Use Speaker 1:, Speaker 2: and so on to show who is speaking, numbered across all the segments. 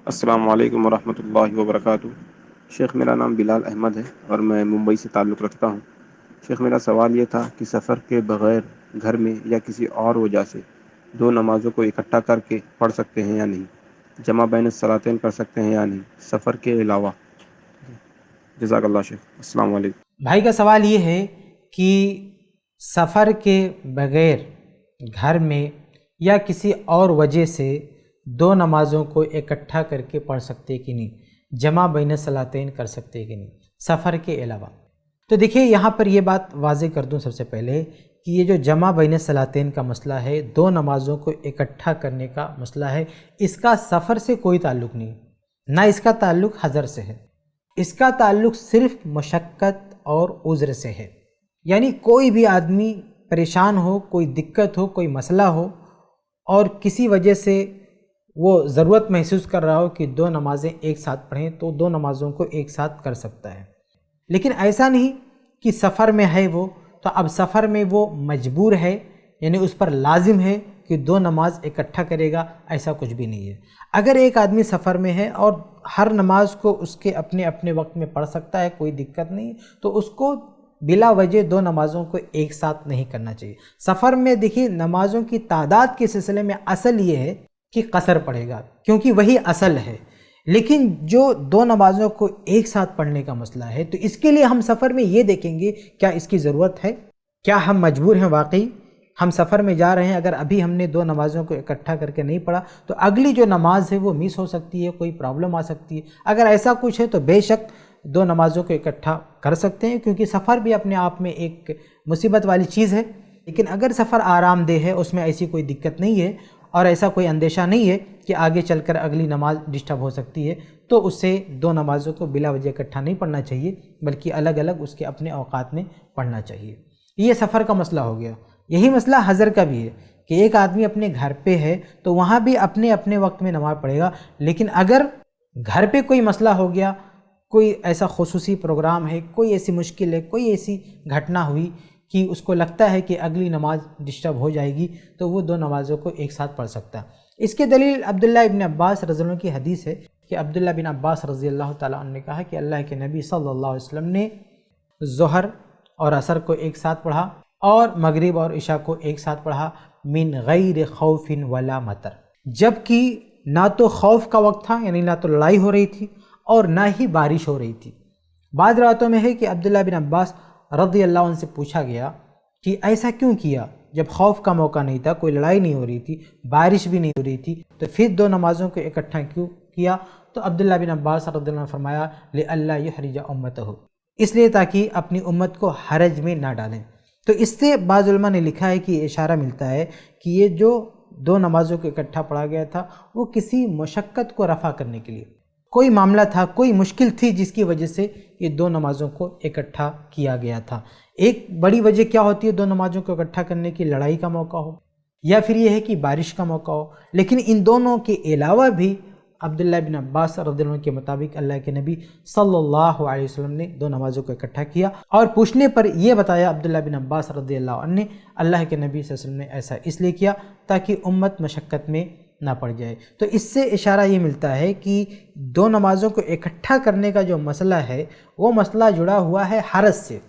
Speaker 1: السلام علیکم ورحمۃ اللہ وبرکاتہ۔ شیخ، میرا نام بلال احمد ہے اور میں ممبئی سے تعلق رکھتا ہوں۔ شیخ، میرا سوال یہ تھا کہ سفر کے بغیر گھر میں یا کسی اور وجہ سے دو نمازوں کو اکٹھا کر کے پڑھ سکتے ہیں یا نہیں؟ جمع بین الصلاتین کر سکتے ہیں یا نہیں سفر کے علاوہ؟ جزاک اللہ شیخ، السلام علیکم۔
Speaker 2: بھائی کا سوال یہ ہے کہ سفر کے بغیر گھر میں یا کسی اور وجہ سے دو نمازوں کو اکٹھا کر کے پڑھ سکتے کہ نہیں، جمع بین صلاتین کر سکتے کہ نہیں سفر کے علاوہ؟ تو دیکھیے، یہاں پر یہ بات واضح کر دوں سب سے پہلے کہ یہ جو جمع بین صلاتین کا مسئلہ ہے، دو نمازوں کو اکٹھا کرنے کا مسئلہ ہے، اس کا سفر سے کوئی تعلق نہیں، نہ اس کا تعلق حضر سے ہے، اس کا تعلق صرف مشقت اور عذر سے ہے۔ یعنی کوئی بھی آدمی پریشان ہو، کوئی دقت ہو، کوئی مسئلہ ہو اور کسی وجہ سے وہ ضرورت محسوس کر رہا ہو کہ دو نمازیں ایک ساتھ پڑھیں، تو دو نمازوں کو ایک ساتھ کر سکتا ہے۔ لیکن ایسا نہیں کہ سفر میں ہے وہ تو اب سفر میں وہ مجبور ہے، یعنی اس پر لازم ہے کہ دو نماز اکٹھا کرے گا، ایسا کچھ بھی نہیں ہے۔ اگر ایک آدمی سفر میں ہے اور ہر نماز کو اس کے اپنے اپنے وقت میں پڑھ سکتا ہے، کوئی دقت نہیں، تو اس کو بلا وجہ دو نمازوں کو ایک ساتھ نہیں کرنا چاہیے۔ سفر میں دیکھیے، نمازوں کی تعداد کے سلسلے میں اصل یہ ہے کہ قصر پڑھے گا، کیونکہ وہی اصل ہے۔ لیکن جو دو نمازوں کو ایک ساتھ پڑھنے کا مسئلہ ہے، تو اس کے لیے ہم سفر میں یہ دیکھیں گے کیا اس کی ضرورت ہے، کیا ہم مجبور ہیں واقعی، ہم سفر میں جا رہے ہیں، اگر ابھی ہم نے دو نمازوں کو اکٹھا کر کے نہیں پڑھا تو اگلی جو نماز ہے وہ مس ہو سکتی ہے، کوئی پرابلم آ سکتی ہے۔ اگر ایسا کچھ ہے تو بے شک دو نمازوں کو اکٹھا کر سکتے ہیں، کیونکہ سفر بھی اپنے آپ میں ایک مصیبت والی چیز ہے۔ لیکن اگر سفر آرام دہ ہے، اس میں ایسی کوئی دقت نہیں ہے اور ایسا کوئی اندیشہ نہیں ہے کہ آگے چل کر اگلی نماز ڈسٹرب ہو سکتی ہے، تو اس سے دو نمازوں کو بلا وجہ اکٹھا نہیں پڑھنا چاہیے، بلکہ الگ الگ اس کے اپنے اوقات میں پڑھنا چاہیے۔ یہ سفر کا مسئلہ ہو گیا۔ یہی مسئلہ حضر کا بھی ہے کہ ایک آدمی اپنے گھر پہ ہے تو وہاں بھی اپنے اپنے وقت میں نماز پڑھے گا، لیکن اگر گھر پہ کوئی مسئلہ ہو گیا، کوئی ایسا خصوصی پروگرام ہے، کوئی ایسی مشکل ہے، کوئی ایسی گھٹنا ہوئی کہ اس کو لگتا ہے کہ اگلی نماز ڈسٹرب ہو جائے گی، تو وہ دو نمازوں کو ایک ساتھ پڑھ سکتا ہے۔ اس کے دلیل عبداللہ ابن عباس رضی اللہ عنہ کی حدیث ہے کہ عبداللہ بن عباس رضی اللہ تعالیٰ عنہ نے کہا کہ اللہ کے نبی صلی اللہ علیہ وسلم نے ظہر اور عصر کو ایک ساتھ پڑھا اور مغرب اور عشاء کو ایک ساتھ پڑھا، من غیر خوف ولا مطر، جبکہ نہ تو خوف کا وقت تھا، یعنی نہ تو لڑائی ہو رہی تھی اور نہ ہی بارش ہو رہی تھی۔ بعض روایتوں میں ہے کہ عبداللہ بن عباس رضی اللہ عنہ سے پوچھا گیا کہ ایسا کیوں کیا، جب خوف کا موقع نہیں تھا، کوئی لڑائی نہیں ہو رہی تھی، بارش بھی نہیں ہو رہی تھی، تو پھر دو نمازوں کو اکٹھا کیوں کیا؟ تو عبداللہ بن عباس رضی اللہ عنہ نے فرمایا لِأَلَّا يُحْرِجَ أُمَّتَهُ، اس لیے تاکہ اپنی امت کو حرج میں نہ ڈالیں۔ تو اس سے بعض علماء نے لکھا ہے کہ یہ اشارہ ملتا ہے کہ یہ جو دو نمازوں کو اکٹھا پڑھا گیا تھا وہ کسی مشقت کو رفع کرنے کے لیے، کوئی معاملہ تھا، کوئی مشکل تھی جس کی وجہ سے یہ دو نمازوں کو اکٹھا کیا گیا تھا۔ ایک بڑی وجہ کیا ہوتی ہے دو نمازوں کو اکٹھا کرنے کی؟ لڑائی کا موقع ہو یا پھر یہ ہے کہ بارش کا موقع ہو۔ لیکن ان دونوں کے علاوہ بھی عبداللہ بن عباس رضی اللہ عنہ کے مطابق اللہ کے نبی صلی اللہ علیہ وسلم نے دو نمازوں کو اکٹھا کیا، اور پوچھنے پر یہ بتایا عبداللہ بن عباس رضی اللہ عنہ نے اللہ کے نبی صلی اللہ علیہ وسلم نے ایسا اس لیے کیا تاکہ امت مشقت میں نہ پڑ جائے۔ تو اس سے اشارہ یہ ملتا ہے کہ دو نمازوں کو اکٹھا کرنے کا جو مسئلہ ہے وہ مسئلہ جڑا ہوا ہے حرج سے۔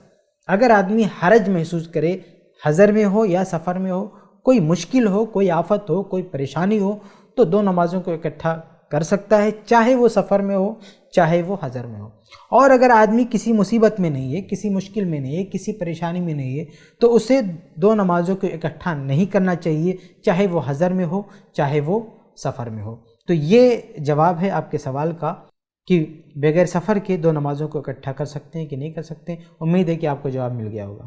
Speaker 2: اگر آدمی حرج محسوس کرے، حضر میں ہو یا سفر میں ہو، کوئی مشکل ہو، کوئی آفت ہو، کوئی پریشانی ہو، تو دو نمازوں کو اکٹھا کر سکتا ہے، چاہے وہ سفر میں ہو چاہے وہ حضر میں ہو۔ اور اگر آدمی کسی مصیبت میں نہیں ہے، کسی مشکل میں نہیں ہے، کسی پریشانی میں نہیں ہے، تو اسے دو نمازوں کو اکٹھا نہیں کرنا چاہیے، چاہے وہ حضر میں ہو چاہے وہ سفر میں ہو۔ تو یہ جواب ہے آپ کے سوال کا کہ بغیر سفر کے دو نمازوں کو اکٹھا کر سکتے ہیں کہ نہیں کر سکتے۔ امید ہے کہ آپ کو جواب مل گیا ہوگا۔